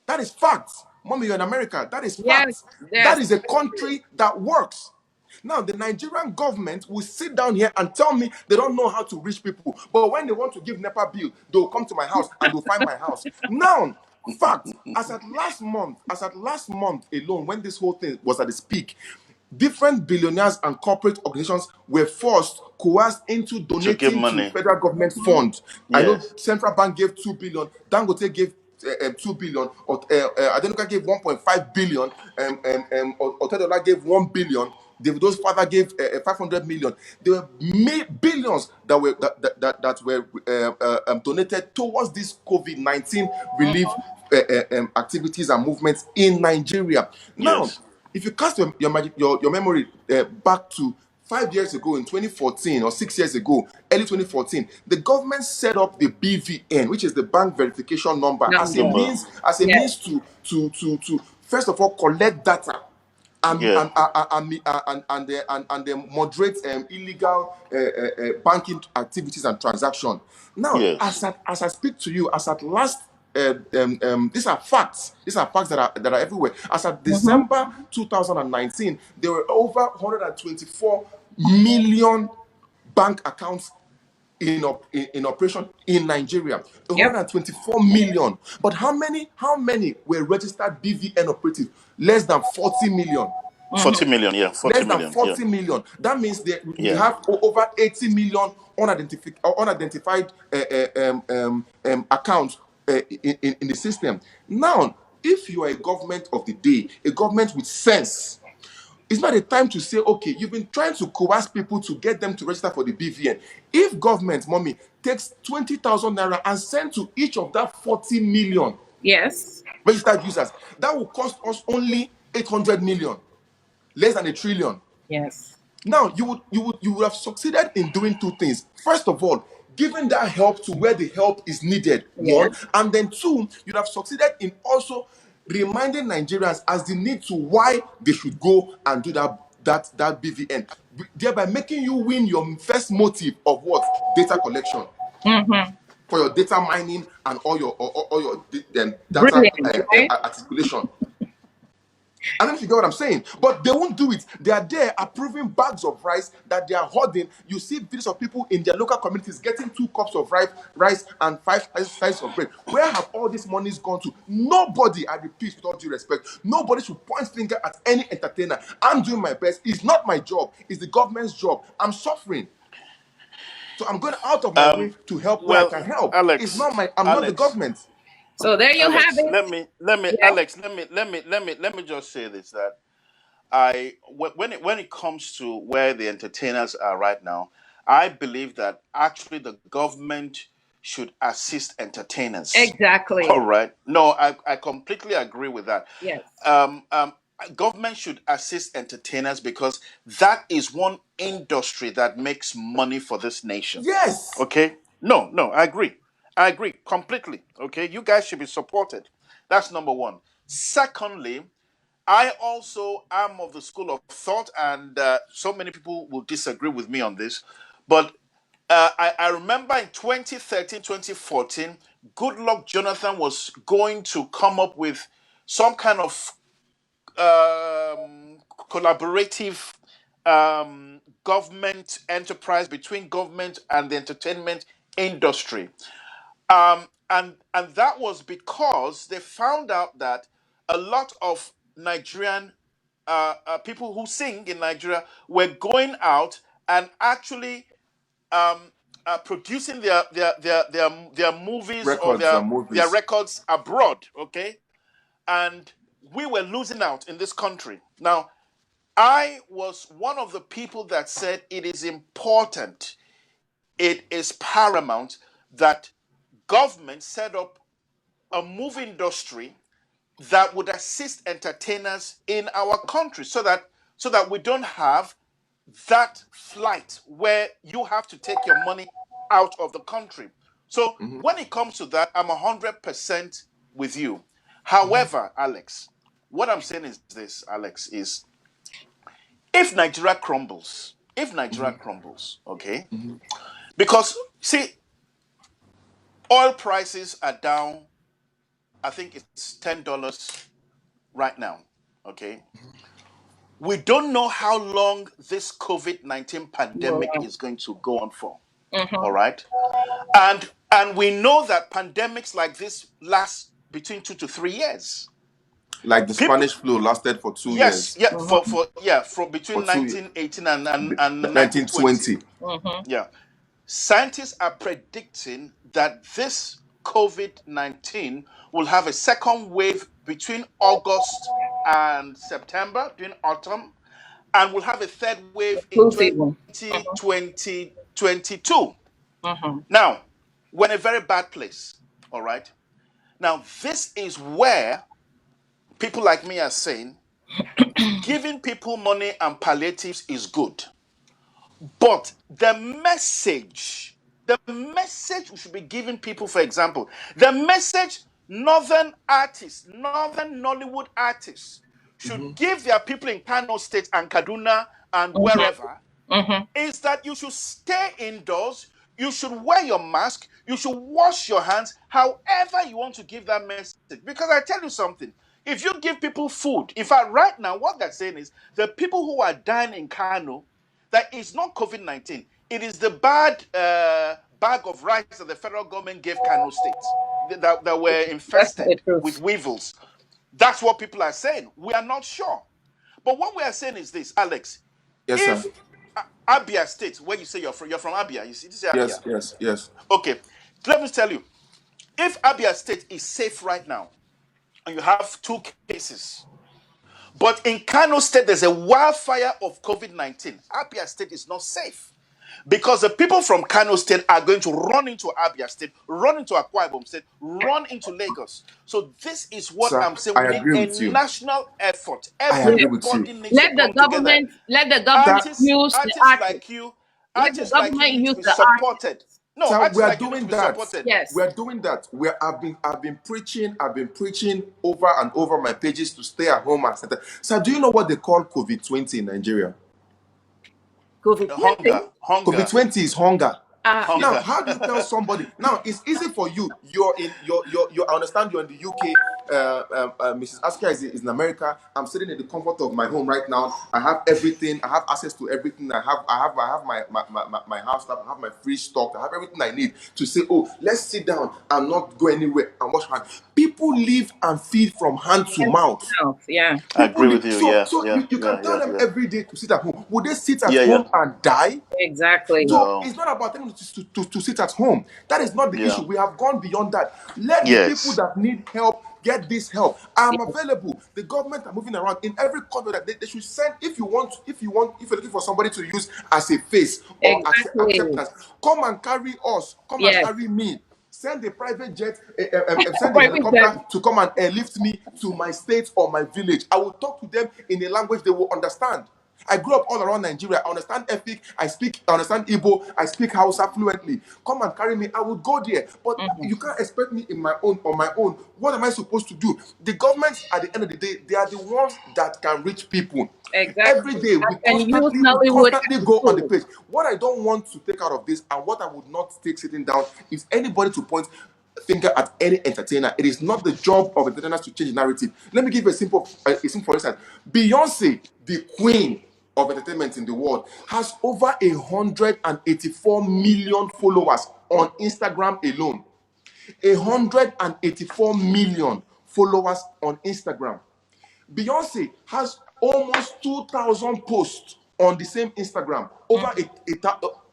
That is fact. Mommy, you're in America. That is Yes. fact. That Yes. is a country that works. Now, the Nigerian government will sit down here and tell me they don't know how to reach people. But when they want to give NEPA bill, they'll come to my house and they'll find my house. Now, fact, as at last month alone, when this whole thing was at its peak, different billionaires and corporate organizations were coerced into to give donating to money. federal government funds. I know Yes, Central Bank gave 2 billion, Dangote gave 2 billion, or Adenuga gave 1.5 billion, Otedola gave 1 billion, Davido's father gave 500 million. There were billions that were donated towards this COVID-19 relief activities and movements in Nigeria. Now, yes, if you cast your memory back to 5 years ago in 2014, or 6 years ago, early 2014, the government set up the BVN, which is the bank verification number, as a Number. number. means Yes. to first of all collect data and Yeah, moderate illegal banking activities and transaction. Now, yes, as I speak to you, as at last, these are facts. These are facts that are everywhere. As at Mm-hmm. December 2019, there were over 124 million bank accounts in operation in Nigeria. Yep. 124 million. But how many were registered BVN operatives? Less than 40 million. 40 Mm-hmm. million. Yeah, 40 Less than million. Yeah, 40 million. That means that we yeah. have over 80 million unidentified accounts in the system. Now, if you are a government of the day, a government with sense, it's not a time to say, okay, you've been trying to coerce people to get them to register for the BVN. If government, mommy, takes 20,000 naira and send to each of that 40 million Yes. registered users, that will cost us only 800 million, less than a trillion. Yes. Now, you would have succeeded in doing two things. First of all, giving that help to where the help is needed, one, Yes. and then two, you'd have succeeded in also reminding Nigerians as the need to why they should go and do that BVN, thereby making you win your first motive of what? Data collection, Mm-hmm. for your data mining and all your data Brilliant, right? articulation. I don't know if you get what I'm saying, but they won't do it. They are there approving bags of rice that they are hoarding. You see videos of people in their local communities getting 2 cups of rice and 5 slices of bread. Where have all these monies gone to? Nobody, I repeat with all due respect, nobody should point finger at any entertainer. I'm doing my best. It's not my job. It's the government's job. I'm suffering. So I'm going out of my way Um, to help where I well, can help. Alex, I'm not the Alex, government. So there you have Alex, it. Yes. Alex, let me just say this, that when it comes to where the entertainers are right now, I believe that actually the government should assist entertainers. Exactly. All right. No, I completely agree with that. Yes. Um, um, Government should assist entertainers because that is one industry that makes money for this nation. Yes. Okay. No, no, I agree. I agree completely. Okay. You guys should be supported. That's number one. Secondly, I also am of the school of thought, and so many people will disagree with me on this, but I remember in 2013, 2014, Goodluck Jonathan was going to come up with some kind of collaborative government enterprise between government and the entertainment industry. And that was because they found out that a lot of Nigerian people who sing in Nigeria were going out and actually producing their movies or Records and their movies. records abroad. Okay, and we were losing out in this country. Now, I was one of the people that said it is important, it is paramount that government set up a movie industry that would assist entertainers in our country so that we don't have that flight where you have to take your money out of the country. So Mm-hmm. when it comes to that, I'm 100% with you. However, Alex, what I'm saying is this, Alex, is if Nigeria crumbles, okay, Mm-hmm. because see, oil prices are down. I think it's $10 right now. Okay. We don't know how long this COVID-19 pandemic Wow. is going to go on for. All Mm-hmm. right. And we know that pandemics like this last between 2 to 3 years. Like the People, Spanish flu lasted for 2 years. yes, yeah, Mm-hmm. from For between 2 years. 1918 and 1920. 1920. Mm-hmm. Yeah. Scientists are predicting that this COVID-19 will have a second wave between August and September during autumn, and we'll have a third wave in Flu season. Mm-hmm. 2022. Mm-hmm. Now, we're in a very bad place. All right. Now, this is where people like me are saying giving people money and palliatives is good. But the message we should be giving people, for example, the message northern artists, northern Nollywood artists should Mm-hmm. give their people in Kano State and Kaduna and Mm-hmm. wherever Mm-hmm. is that you should stay indoors, you should wear your mask, you should wash your hands, however you want to give that message. Because I tell you something, if you give people food, in fact, right now, what they're saying is the people who are dying in Kano, that is not COVID-19, it is the bad bag of rice that the federal government gave Kano State that were That's the infested with truth. weevils. That's what people are saying. We are not sure. But what we are saying is this, Alex. Yes, sir. If Abia State, where you say you're from Abia, you see, this is Abia. Yes, yes, yes. Okay, let me tell you, if Abia State is safe right now, and you have 2 cases, but in Kano State there's a wildfire of COVID-19, Abia State is not safe. Because the people from Kano State are going to run into Abia State, run into Akwa Ibom State, run into Lagos. So this is what Sir, I'm saying. I We need agree a with you. national effort. I agree with you. Everybody needs to come together. Let the government Sir, use the Artists artists. like you, Let the artists like you government need to use be the artists. supported. No, sir, we artists are like you need to doing be that. supported. Yes. We are doing that. I've been preaching over and over my pages to stay at home and center. Sir, do you know what they call COVID-20 in Nigeria? COVID-20. COVID-20 is hunger. Now, Hunger. how do you tell somebody? Now, it's easy for you. You're in I understand you're in the UK. Mrs. Askia is in America. I'm sitting in the comfort of my home right now. I have everything. I have access to everything. I have my house stuff. I have my free stock. I have everything I need to say, oh, let's sit down and not go anywhere and wash hands. People live and feed from hand to mouth. Yeah. I People agree live. with you. So Yeah, yeah, you yeah, can tell yeah, them yeah. every day to sit at home. Would they sit at Yeah, yeah. home and die? Exactly. So No. it's not about them to sit at home. That is not the Yeah. issue. We have gone beyond that. Let the people Yes. that need help get this help. I'm Yes. available. The government are moving around in every country that they should send. If you're looking for somebody to use as a face or Exactly. acceptance, come and carry us. Come and Yes. carry me. Send a private jet, send a Private jet. helicopter to come and airlift me to my state or my village. I will talk to them in a language they will understand. I grew up all around Nigeria. I understand Efik. I understand Igbo. I speak Hausa fluently. Come and carry me. I would go there. But you can't expect me on my own. What am I supposed to do? The government, at the end of the day, they are the ones that can reach people. Every Exactly. day, And use we Nollywood constantly as a go on the tool. page. What I don't want to take out of this, and what I would not take sitting down, is anybody to point finger at any entertainer. It is not the job of entertainers to change the narrative. Let me give you a simple for instance. Beyonce, the queen of entertainment in the world, has over 184 million followers on Instagram alone. 184 million followers on Instagram. Beyonce has almost 2,000 posts on the same Instagram. Over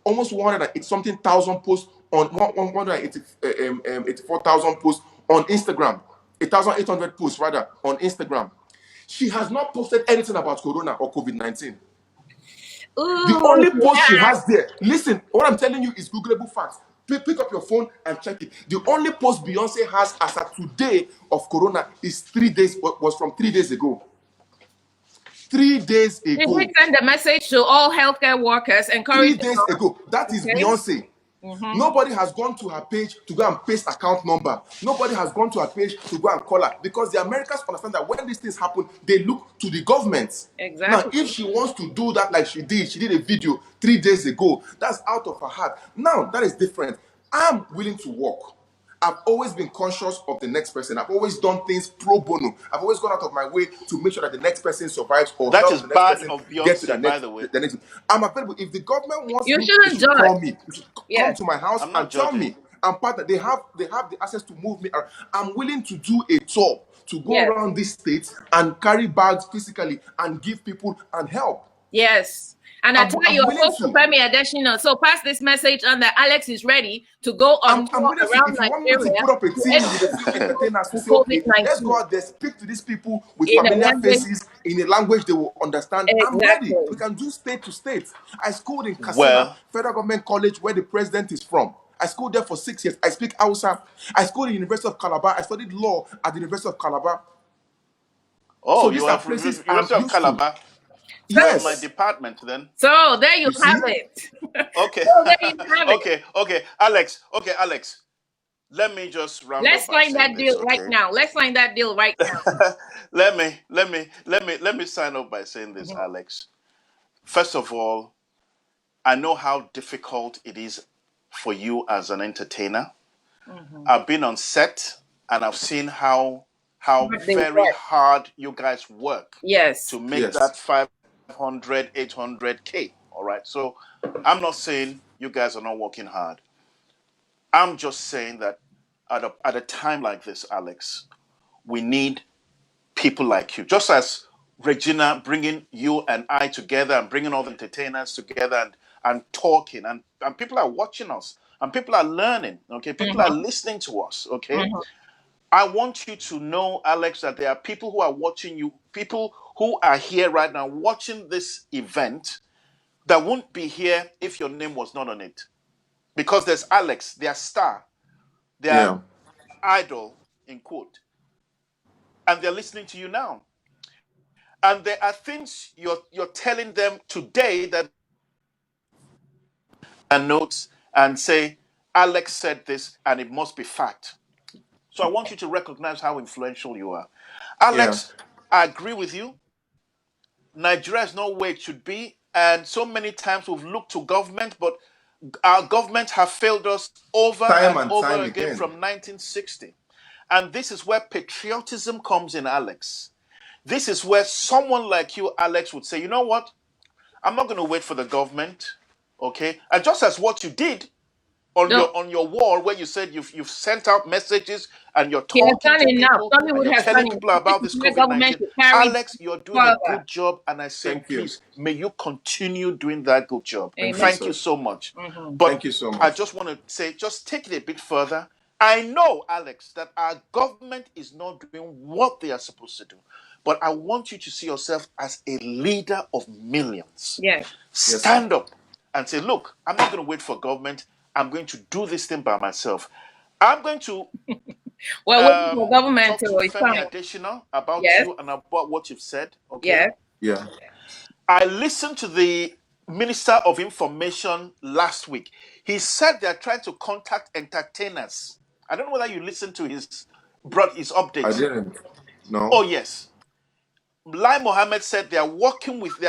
almost 180 something thousand posts on 184,000 posts on Instagram. 1,800 posts rather on Instagram. She has not posted anything about Corona or COVID-19. The Ooh, only post she yeah. has there, listen, what I'm telling you is Googleable facts. Pick up your phone and check it. The only post Beyonce has as of today of Corona is 3 days, was from 3 days ago. 3 days Did we ago. send a message to all healthcare workers, 3 encouraging days us? ago. That is Okay. Beyonce. Nobody has gone to her page to go and paste account number. Nobody has gone to her page to go and call her, because the Americans understand that when these things happen, they look to the government. Now, Exactly. if she wants to do that like she did a video 3 days ago, that's out of her heart. Now, that is different. I'm willing to work. I've always been conscious of the next person. I've always done things pro bono. I've always gone out of my way to make sure that the next person survives or That help is the next bad person of get to Beyonce, by the way. the next. I'm available. If the government wants You me, they shouldn't should judge. call me. They should come Yes. to my house I'm not and tell judging. me. I'm part that they have the access to move me around. I'm willing to do a tour to go Yes. around this state and carry bags physically and give people and help. Yes. And I tell you, I'm willing opposed to to. Femi Adesina, so pass this message on that Alex is ready to go on I'm tour willing to, around if you want me to Nigeria put up a to team with a few educate people entertainers to on say, okay, let's go COVID-19 out there, speak to these people with in a familiar language. faces, in a language they will understand. I'm ready. Exactly. We can do state to state. I schooled in Katsina Well, Federal Government College, where the president is from. I schooled there for 6 years. I speak Hausa. I schooled in the University of Calabar. I studied law at the University of Calabar. So oh, these you are are from places I'm University of used to. Calabar. That is my Yes. department then. So there you You have see? it. Okay. So there you have it. Okay. Alex. Okay, Alex. Let me just round Let's up by sign saying that this, deal right okay? now. Let's sign that deal right now. Let me sign up by saying this, Alex. First of all, I know how difficult it is for you as an entertainer. I've been on set and I've seen how They very work. hard you guys work Yes. to make Yes. that 500, 800K. All right. So I'm not saying you guys are not working hard. I'm just saying that at a time like this, Alex, we need people like you. Just as Regina bringing you and I together and bringing all the entertainers together and talking, and people are watching us and people are learning, okay? People are listening to us, okay? I want you to know, Alex, that there are people who are watching you, people who are here right now watching this event that won't be here if your name was not on it. Because there's Alex, their star, their Yeah. idol, in quote, and they're listening to you now. And there are things you're telling them today that and notes and say, Alex said this and it must be fact. So I want you to recognize how influential you are. Yeah. Alex, I agree with you. Nigeria is not where it should be. And so many times we've looked to government, but our government have failed us over Time and and over time again again. from 1960. And this is where patriotism comes in, Alex. This is where someone like you, Alex, would say, you know what? I'm not going to wait for the government, okay? And just as what you did No, on your wall, where you said you've sent out messages and you're he has talking done to enough. people and Tollywood you're has done telling enough. people This about is this where government COVID-19, should carry Alex, you're doing a further. good job, and I say, Thank you. please, may you continue doing that good job. Thank you, Amen. Thank you sir. so much. Mm-hmm. But Thank you so I much. just want to say, just take it a bit further. I know, Alex, that our government is not doing what they are supposed to do. But I want you to see yourself as a leader of millions. Yes. Yes, sir. Stand up and say, look, I'm not going to wait for government. I'm going to do this thing by myself. I'm going to Well, waiting for government talk to to Femi respond. Adesina about Yes. you and about what you've said, okay? Yes. Yeah. I listened to the Minister of Information last week. He said they're trying to contact entertainers. I don't know whether you listened to his I update. didn't. No. Oh, yes. Lai Mohammed said they are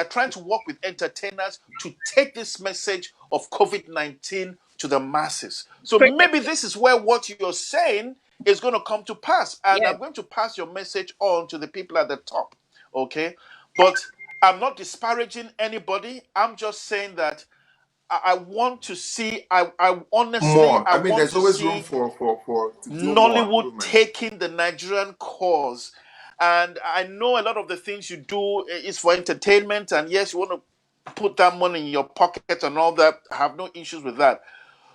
trying to work with entertainers to take this message of COVID-19 to the masses. So maybe this is where what you're saying is going to come to pass. And Yes. I'm going to pass your message on to the people at the top. Okay? But I'm not disparaging anybody. I'm just saying that I want to see, I honestly, More. I I mean, want there's to always room see for to do more Nollywood improvements. taking the Nigerian cause. And I know a lot of the things you do is for entertainment. And yes, you want to put that money in your pocket and all that. I have no issues with that.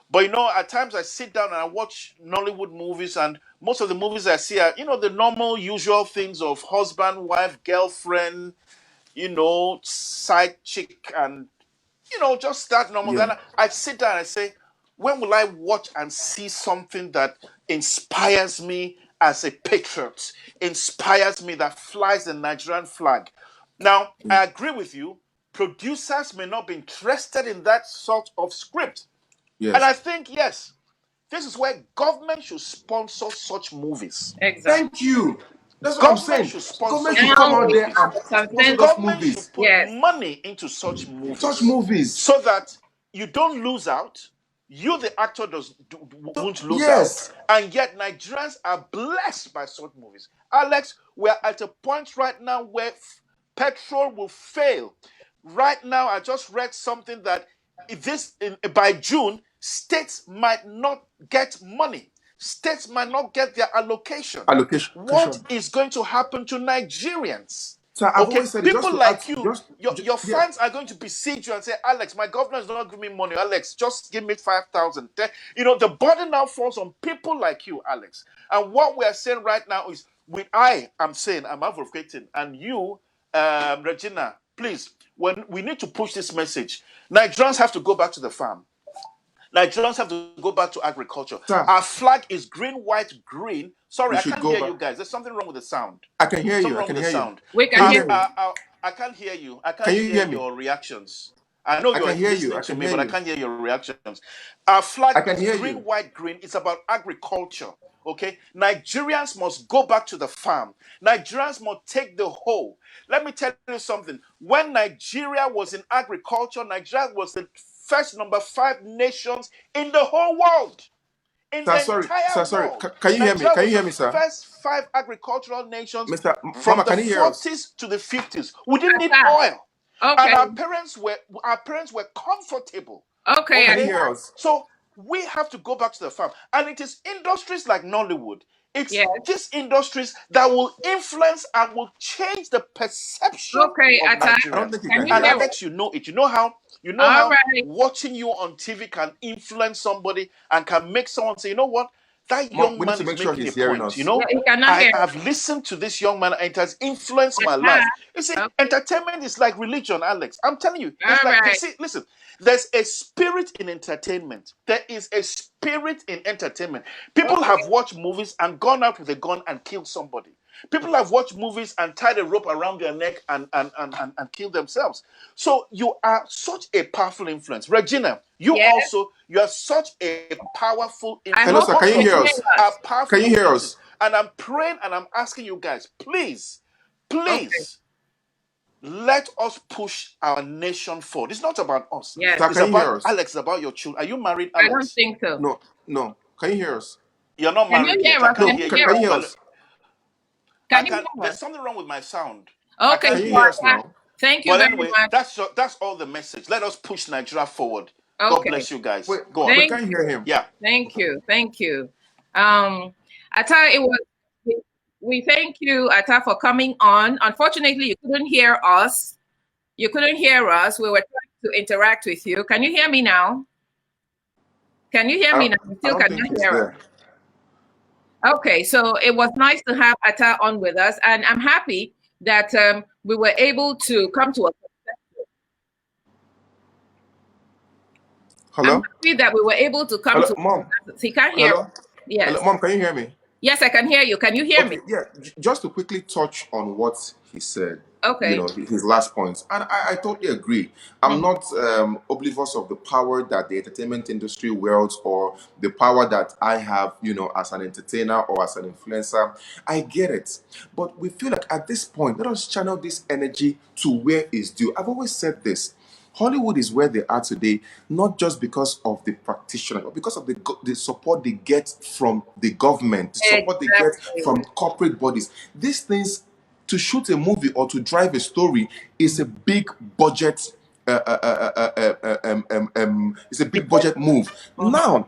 But at times I sit down and I watch Nollywood movies, and most of the movies I see are, the normal, usual things of husband, wife, girlfriend, side chick, and just that normal. Yeah. Then I sit down and I say, when will I watch and see something that inspires me as a patriot, inspires me, that flies the Nigerian flag? Now, Yeah. I agree with you. Producers may not be interested in that sort of script. Yes. And I think, yes, this is where government should sponsor such movies. Exactly. Thank you. That's what I'm Government saying. should sponsor Government should such come out Now we there movies. and have sponsor something. those Government movies. should put Yes. money into such Such movies movies. so that you don't lose out. You, the actor, won't lose Yes. out. And yet Nigerians are blessed by such movies. Alex, we're at a point right now where petrol will fail. Right now, I just read something that by June, states might not get money. States might not get their allocation. Allocation. What is going to happen to Nigerians? So I've Okay, always said it, just people to add, like you, your yeah. fans are going to besiege you and say, Alex, my governor is not giving me money. Alex, just give me 5,000. The burden now falls on people like you, Alex. And what we are saying right now is, I'm advocating, and you, Regina, please, when we need to push this message, Nigerians have to go back to the farm. Nigerians have to go back to agriculture. Sir, Our flag is green, white, green. Sorry, we I should can't go hear back. you guys. There's something wrong with the sound. I can hear Something you. I wrong can with the hear you. sound. We Can can you hear. hear me? I can't hear you. I can't Can you hear hear me? your reactions. I know I you're can hear you. listening I to can me, hear but I you. can't hear your reactions. Our flag I can is hear green, you. white, green. It's about agriculture. Okay? Nigerians must go back to the farm. Nigerians must take the whole. Let me tell you something. When Nigeria was in agriculture, Nigeria was the first number 5 nations in the whole world. In Sir, the sorry. entire Sir, sorry. world, Can you hear me? Nigeria Can you was hear the me, sir? first 5 agricultural nations Mr. from Mama, the can you hear us? 40s to the 50s. We didn't need Ata. oil. And Okay. our parents were comfortable. Okay. Can you Okay? hear us? So we have to go back to the farm. And it is industries like Nollywood. It's Yes. these industries that will influence and will change the perception Okay, of Ata. I don't Nigerians. think you Can can you And hear hear us. us? Alex, you know it. You know how All right. watching you on TV can influence somebody and can make someone say, you know what? That Mom, young we need man to is make sure making a he's hearing point. us. Yeah, he cannot I hear. have listened to this young man and it has influenced my Ata. life. You see, Okay. entertainment is like religion, Alex. I'm telling you, All it's like, right. listen, there's a spirit in entertainment. There is a spirit in entertainment. People Okay. have watched movies and gone out with a gun and killed somebody. People have watched movies and tied a rope around their neck and killed themselves. So you are such a powerful influence. Regina, you Yes. are such a powerful I Hello, influence. hope sir. Both Can you you of can hear you hear us? are us. powerful Can you hear influences. us? And I'm praying and I'm asking you guys, please, Okay. please, let us push our nation forward. It's not about us. Yes. Sir, It's can you hear about us? Alex, it's about your children. Are you married, I don't Alex? think so. No, no. Can you hear us? You're not Can you married yet. hear I us? can't No, Can hear you you. hear can you us? hear us? I Can you can't. hear There's us? something wrong with my sound. I Okay, can't Can so you hear hear you. us now? thank you But very anyway, much. that's all the message. Let us push Nigeria forward. God Okay. bless you guys. Wait, Go on. we Thank can't hear him. Yeah. Thank you. Thank you. Ata, we thank you, Ata, for coming on. Unfortunately, you couldn't hear us. You couldn't hear us. We were trying to interact with you. Can you hear me now? Can you hear me now? You I still don't think cannot he's hear us. there. Okay, so it was nice to have Ata on with us, and I'm happy that we were able to come to a. I'm Hello? happy that we were able to come Hello, to. Mom. He can't hear us. Hello? Yes. Hello, Mom, can you hear me? Yes, I can hear you. Can you hear me? Okay, yeah. Just to quickly touch on what he said. you Okay. know, his last points, and I totally agree. I'm Mhm. not oblivious of the power that the entertainment industry wields, or the power that I have, you know, as an entertainer or as an influencer. I get it, but we feel like at this point, let us channel this energy to where it's due. I've always said this. Hollywood is where they are today, not just because of the practitioner, but because of the support they get from the government, the support they get Exactly. from corporate bodies. These things, to shoot a movie or to drive a story, is a big budget. It's a big budget move. Mhm. Now,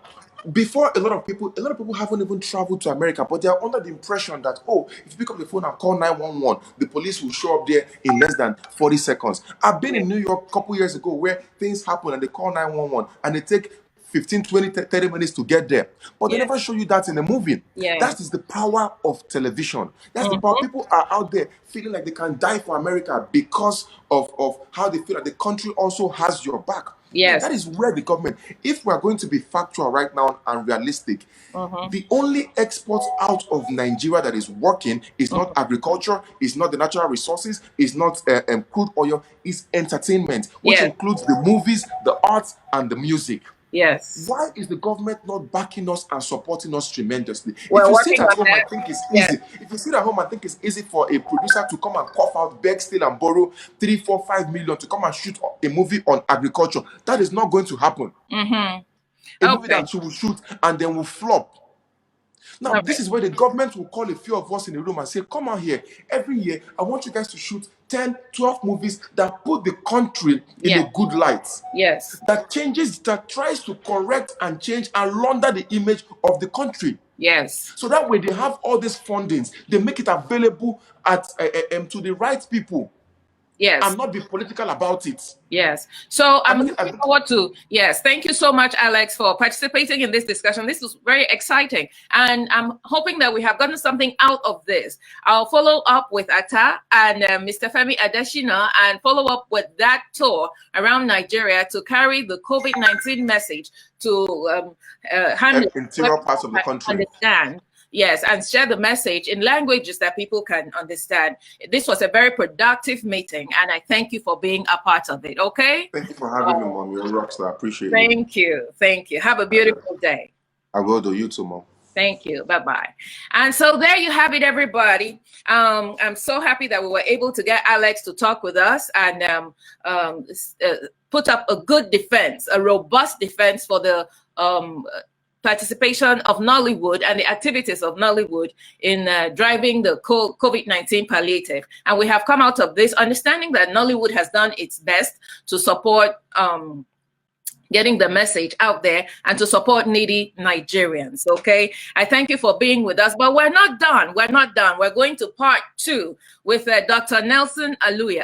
before, a lot of people haven't even traveled to America, but they are under the impression that, oh, if you pick up the phone and call 911, the police will show up there in less than 40 seconds. I've been Yeah. in New York a couple years ago where things happen and they call 911 and they take 15, 20, 30 minutes to get there. But they Yeah. never show you that in a movie. Yeah. That is the power of television. That's the power. Mhm. People are out there feeling like they can die for America because of how they feel like the country also has your back. Now, that Yes. is where the government, if we're going to be factual right now and realistic, Mhm. the only export out of Nigeria that is working is not Mhm. agriculture, is not the natural resources, is not crude oil, is entertainment, which Yes. includes the movies, the arts, and the music. Yes. Why is the government not backing us and supporting us tremendously? If We're you sit working at on home and that. think it's Yes. easy, if you sit at home and think it's easy for a producer to come and cough out, beg, steal, and borrow 3, 4, 5 million to come and shoot a movie on agriculture, that is not going to happen. Mhm. A movie Okay. that you will shoot and then will flop. Now, All this right. is where the government will call a few of us in a room and say, come out here. Every year, I want you guys to shoot 10, 12 movies that put the country in Yeah. a good light, Yes. that tries to correct and change and launder the image of the country. Yes. So that way they have all these fundings, they make it available to the right people Yes. and not be political about it. Yes. So I I'm make it, looking forward to, yes, thank you so much, Alex, for participating in this discussion. This is very exciting. And I'm hoping that we have gotten something out of this. I'll follow up with Ata and Mr. Femi Adeshina and follow up with that tour around Nigeria to carry the COVID-19 message to handle what interior parts people of the can country. understand. Yes, and share the message in languages that people can understand. This was a very productive meeting, and I thank you for being a part of it. Okay? Thank you for having me, Mom. You're a rock star. I appreciate you. Thank you. Thank you. Have a beautiful day. I will do. You too, Mom. Thank you. Bye-bye. And so there you have it, everybody. I'm so happy that we were able to get Alex to talk with us and put up a good defense, a robust defense for the participation of Nollywood and the activities of Nollywood in driving the COVID-19 palliative. And we have come out of this understanding that Nollywood has done its best to support getting the message out there and to support needy Nigerians. Okay, I thank you for being with us, but we're not done. We're not done. We're going to part 2 with Dr. Nelson Aluya.